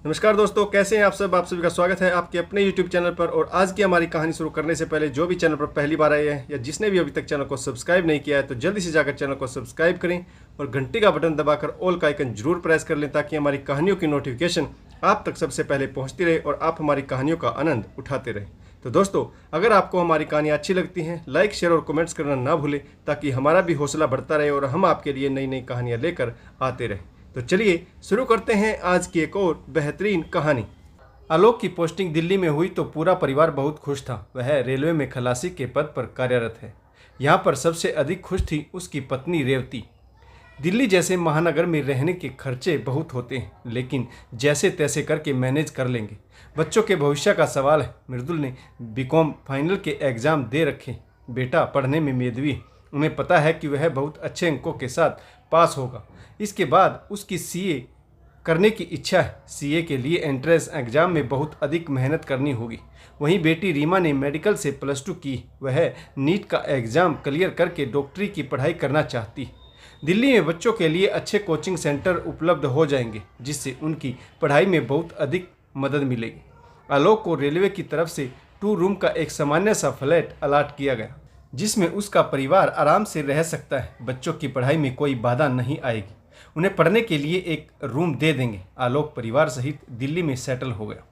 नमस्कार दोस्तों, कैसे हैं आप सब। आप सभी का स्वागत है आपके अपने YouTube चैनल पर। और आज की हमारी कहानी शुरू करने से पहले जो भी चैनल पर पहली बार आए हैं या जिसने भी अभी तक चैनल को सब्सक्राइब नहीं किया है तो जल्दी से जाकर चैनल को सब्सक्राइब करें और घंटी का बटन दबाकर ऑल का आइकन जरूर प्रेस कर लें ताकि हमारी कहानियों की नोटिफिकेशन आप तक सबसे पहले पहुँचती रहे और आप हमारी कहानियों का आनंद उठाते रहें। तो दोस्तों, अगर आपको हमारी कहानियाँ अच्छी लगती हैं, लाइक शेयर और कमेंट्स करना ना भूलें ताकि हमारा भी हौसला बढ़ता रहे और हम आपके लिए नई नई कहानियाँ लेकर आते रहें। तो चलिए शुरू करते हैं आज की एक और बेहतरीन कहानी। आलोक की पोस्टिंग दिल्ली में हुई तो पूरा परिवार बहुत खुश था। वह रेलवे में खलासी के पद पर कार्यरत है। यहाँ पर सबसे अधिक खुश थी उसकी पत्नी रेवती। दिल्ली जैसे महानगर में रहने के खर्चे बहुत होते हैं, लेकिन जैसे तैसे करके मैनेज कर लेंगे। बच्चों के भविष्य का सवाल है। मृदुल ने बीकॉम फाइनल के एग्ज़ाम दे रखे। बेटा पढ़ने में मेधावी है। उन्हें पता है कि वह बहुत अच्छे अंकों के साथ पास होगा। इसके बाद उसकी सीए करने की इच्छा है। सीए के लिए एंट्रेंस एग्जाम में बहुत अधिक मेहनत करनी होगी। वहीं बेटी रीमा ने मेडिकल से +2 की। वह नीट का एग्ज़ाम क्लियर करके डॉक्टरी की पढ़ाई करना चाहती है। दिल्ली में बच्चों के लिए अच्छे कोचिंग सेंटर उपलब्ध हो जाएंगे, जिससे उनकी पढ़ाई में बहुत अधिक मदद मिलेगी। आलोक को रेलवे की तरफ से 2 रूम का एक सामान्य सा फ्लैट अलॉट किया गया, जिसमें उसका परिवार आराम से रह सकता है। बच्चों की पढ़ाई में कोई बाधा नहीं आएगी। उन्हें पढ़ने के लिए एक रूम दे देंगे। आलोक परिवार सहित दिल्ली में सेटल हो गया।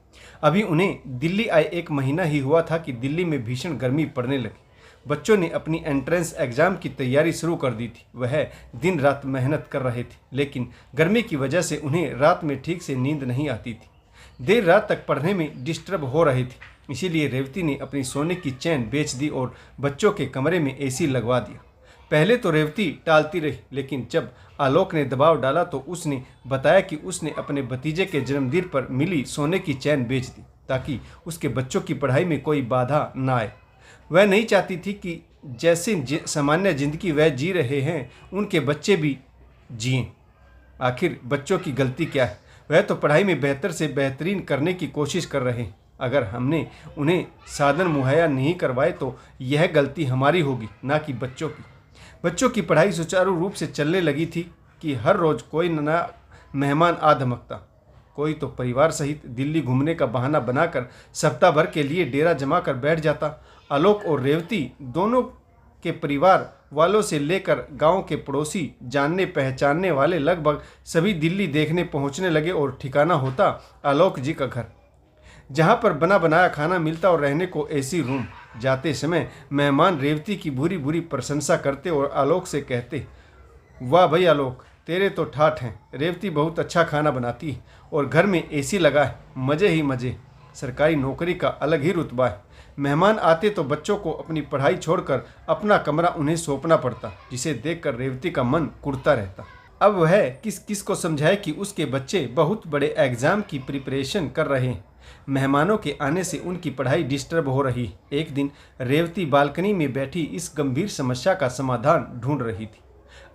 अभी उन्हें दिल्ली आए 1 महीना ही हुआ था कि दिल्ली में भीषण गर्मी पड़ने लगी। बच्चों ने अपनी एंट्रेंस एग्जाम की तैयारी शुरू कर दी थी। वह दिन रात मेहनत कर रहे थे, लेकिन गर्मी की वजह से उन्हें रात में ठीक से नींद नहीं आती थी। देर रात तक पढ़ने में डिस्टर्ब हो रहे थे। इसीलिए रेवती ने अपनी सोने की चैन बेच दी और बच्चों के कमरे में एसी लगवा दिया। पहले तो रेवती टालती रही, लेकिन जब आलोक ने दबाव डाला तो उसने बताया कि उसने अपने भतीजे के जन्मदिन पर मिली सोने की चैन बेच दी ताकि उसके बच्चों की पढ़ाई में कोई बाधा न आए। वह नहीं चाहती थी कि जैसे सामान्य जिंदगी वह जी रहे हैं उनके बच्चे भी जिएं। आखिर बच्चों की गलती क्या है? वह तो पढ़ाई में बेहतर से बेहतरीन करने की कोशिश कर रहे हैं। अगर हमने उन्हें साधन मुहैया नहीं करवाए तो यह गलती हमारी होगी, ना कि बच्चों की। बच्चों की पढ़ाई सुचारू रूप से चलने लगी थी कि हर रोज़ कोई नया मेहमान आ धमकता। कोई तो परिवार सहित दिल्ली घूमने का बहाना बनाकर सप्ताह भर के लिए डेरा जमा कर बैठ जाता। आलोक और रेवती दोनों के परिवार वालों से लेकर गांव के पड़ोसी, जानने पहचानने वाले लगभग सभी दिल्ली देखने पहुंचने लगे और ठिकाना होता आलोक जी का घर, जहां पर बना बनाया खाना मिलता और रहने को एसी रूम। जाते समय मेहमान रेवती की बुरी बुरी प्रशंसा करते और आलोक से कहते, वाह भाई आलोक, तेरे तो ठाठ हैं। रेवती बहुत अच्छा खाना बनाती है और घर में एसी लगा है, मज़े ही मज़े। सरकारी नौकरी का अलग ही रुतबा है। मेहमान आते तो बच्चों को अपनी पढ़ाई छोड़कर अपना कमरा उन्हें सौंपना पड़ता, जिसे देखकर रेवती का मन कुढ़ता रहता। अब वह किस किस को समझाए कि उसके बच्चे बहुत बड़े एग्ज़ाम की प्रिपरेशन कर रहे हैं। मेहमानों के आने से उनकी पढ़ाई डिस्टर्ब हो रही है। एक दिन रेवती बालकनी में बैठी इस गंभीर समस्या का समाधान ढूंढ रही थी।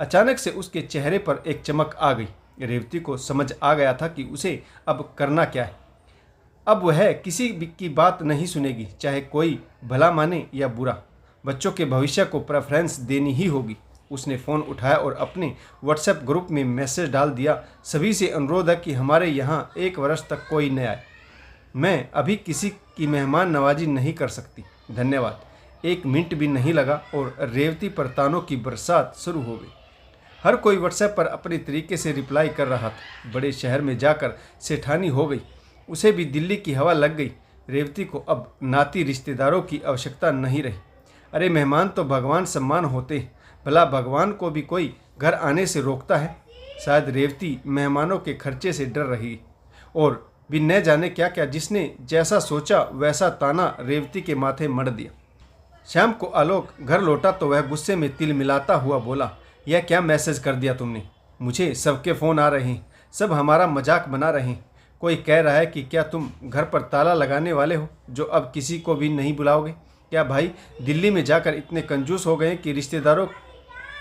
अचानक से उसके चेहरे पर एक चमक आ गई। रेवती को समझ आ गया था कि उसे अब करना क्या है। अब वह किसी की बात नहीं सुनेगी, चाहे कोई भला माने या बुरा। बच्चों के भविष्य को प्रेफरेंस देनी ही होगी। उसने फ़ोन उठाया और अपने व्हाट्सएप ग्रुप में मैसेज डाल दिया, सभी से अनुरोध है कि हमारे यहाँ 1 वर्ष तक कोई न आए। मैं अभी किसी की मेहमान नवाजी नहीं कर सकती, धन्यवाद। 1 मिनट भी नहीं लगा और रेवती पर तानों की बरसात शुरू हो गई। हर कोई व्हाट्सएप पर अपने तरीके से रिप्लाई कर रहा था। बड़े शहर में जाकर सेठानी हो गई, उसे भी दिल्ली की हवा लग गई। रेवती को अब नाती रिश्तेदारों की आवश्यकता नहीं रही। अरे मेहमान तो भगवान सम्मान होते हैं, भला भगवान को भी कोई घर आने से रोकता है? शायद रेवती मेहमानों के खर्चे से डर रही और भी न जाने क्या क्या। जिसने जैसा सोचा वैसा ताना रेवती के माथे मढ़ दिया। शाम को आलोक घर लौटा तो वह गुस्से में तिल मिलाता हुआ बोला, यह क्या मैसेज कर दिया तुमने? मुझे सबके फ़ोन आ रहे हैं, सब हमारा मजाक बना रहे हैं। कोई कह रहा है कि क्या तुम घर पर ताला लगाने वाले हो जो अब किसी को भी नहीं बुलाओगे? क्या भाई दिल्ली में जाकर इतने कंजूस हो गए कि रिश्तेदारों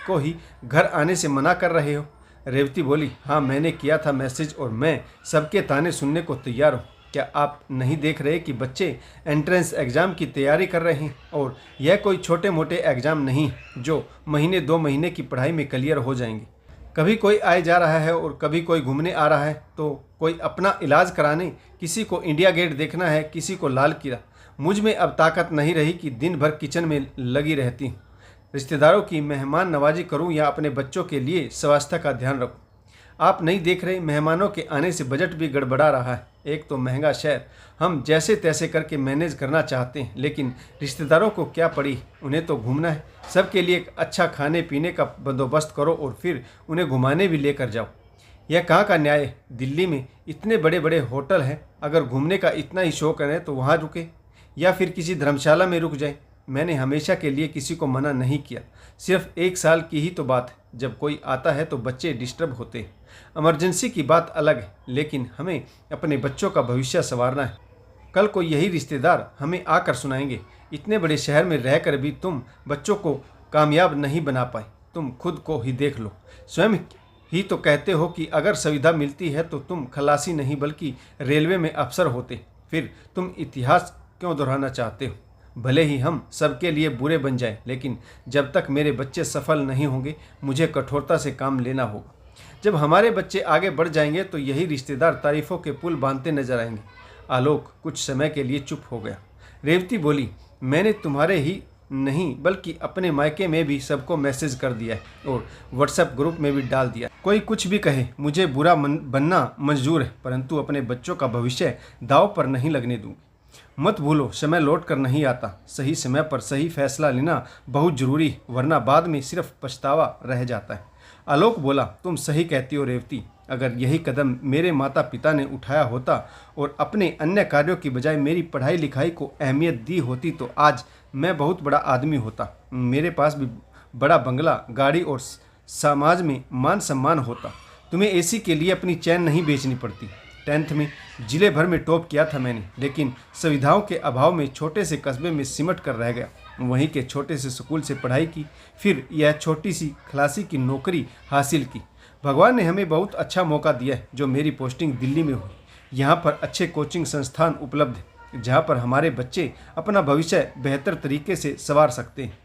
को ही घर आने से मना कर रहे हो? रेवती बोली, हाँ मैंने किया था मैसेज और मैं सबके ताने सुनने को तैयार हूँ। क्या आप नहीं देख रहे कि बच्चे एंट्रेंस एग्ज़ाम की तैयारी कर रहे हैं और यह कोई छोटे मोटे एग्ज़ाम नहीं जो महीने 2 महीने की पढ़ाई में क्लियर हो जाएंगे। कभी कोई आए जा रहा है और कभी कोई घूमने आ रहा है, तो कोई अपना इलाज कराने, किसी को इंडिया गेट देखना है, किसी को लाल किला। मुझ में अब ताकत नहीं रही कि दिन भर किचन में लगी रहती हूँ। रिश्तेदारों की मेहमान नवाजी करूँ या अपने बच्चों के लिए स्वास्थ्य का ध्यान रखूँ। आप नहीं देख रहे, मेहमानों के आने से बजट भी गड़बड़ा रहा है। एक तो महंगा शहर, हम जैसे तैसे करके मैनेज करना चाहते हैं, लेकिन रिश्तेदारों को क्या पड़ी, उन्हें तो घूमना है। सबके लिए एक अच्छा खाने पीने का बंदोबस्त करो और फिर उन्हें घुमाने भी लेकर जाओ। यह कहाँ का न्याय है? दिल्ली में इतने बड़े बड़े होटल हैं, अगर घूमने का इतना ही शौक है तो वहाँ रुके या फिर किसी धर्मशाला में रुक जाए। मैंने हमेशा के लिए किसी को मना नहीं किया, सिर्फ 1 साल की ही तो बात है। जब कोई आता है तो बच्चे डिस्टर्ब होते हैं, इमरजेंसी की बात अलग है, लेकिन हमें अपने बच्चों का भविष्य संवारना है। कल को यही रिश्तेदार हमें आकर सुनाएंगे, इतने बड़े शहर में रहकर भी तुम बच्चों को कामयाब नहीं बना पाए। तुम खुद को ही देख लो, स्वयं ही तो कहते हो कि अगर सुविधा मिलती है तो तुम खलासी नहीं बल्कि रेलवे में अफसर होते, फिर तुम इतिहास क्यों दोहराना चाहते हो? भले ही हम सबके लिए बुरे बन जाएं, लेकिन जब तक मेरे बच्चे सफल नहीं होंगे मुझे कठोरता से काम लेना होगा। जब हमारे बच्चे आगे बढ़ जाएंगे तो यही रिश्तेदार तारीफों के पुल बांधते नजर आएंगे। आलोक कुछ समय के लिए चुप हो गया। रेवती बोली, मैंने तुम्हारे ही नहीं बल्कि अपने मायके में भी सबको मैसेज कर दिया है और व्हाट्सएप ग्रुप में भी डाल दिया। कोई कुछ भी कहे, मुझे बुरा बनना मंजूर है, परंतु अपने बच्चों का भविष्य दांव पर नहीं लगने दूंगी। मत भूलो, समय लौट कर नहीं आता। सही समय पर सही फैसला लेना बहुत जरूरी है, वरना बाद में सिर्फ पछतावा रह जाता है। आलोक बोला, तुम सही कहती हो रेवती। अगर यही कदम मेरे माता पिता ने उठाया होता और अपने अन्य कार्यों की बजाय मेरी पढ़ाई लिखाई को अहमियत दी होती तो आज मैं बहुत बड़ा आदमी होता। मेरे पास भी बड़ा बंगला, गाड़ी और समाज में मान सम्मान होता। तुम्हें एसी के लिए अपनी चैन नहीं बेचनी पड़ती। 10th में जिले भर में टॉप किया था मैंने, लेकिन सुविधाओं के अभाव में छोटे से कस्बे में सिमट कर रह गया। वहीं के छोटे से स्कूल से पढ़ाई की, फिर यह छोटी सी खलासी की नौकरी हासिल की। भगवान ने हमें बहुत अच्छा मौका दिया है जो मेरी पोस्टिंग दिल्ली में हुई। यहाँ पर अच्छे कोचिंग संस्थान उपलब्ध है जहाँ पर हमारे बच्चे अपना भविष्य बेहतर तरीके से संवार सकते हैं।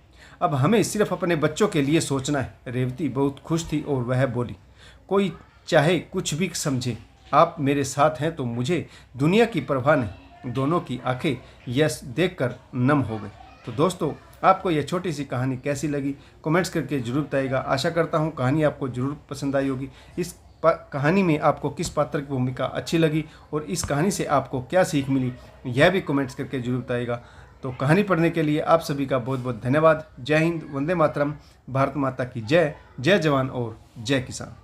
अब हमें सिर्फ अपने बच्चों के लिए सोचना है। रेवती बहुत खुश थी और वह बोली, कोई चाहे कुछ भी समझे, आप मेरे साथ हैं तो मुझे दुनिया की परवाह नहीं। दोनों की आंखें यह देखकर नम हो गई। तो दोस्तों, आपको यह छोटी सी कहानी कैसी लगी कमेंट्स करके जरूर बताइएगा। आशा करता हूँ कहानी आपको जरूर पसंद आई होगी। इस कहानी में आपको किस पात्र की भूमिका अच्छी लगी और इस कहानी से आपको क्या सीख मिली, यह भी कमेंट्स करके जरूर बताइएगा। तो कहानी पढ़ने के लिए आप सभी का बहुत बहुत धन्यवाद। जय हिंद, वंदे मातरम, भारत माता की जय। जय जवान और जय किसान।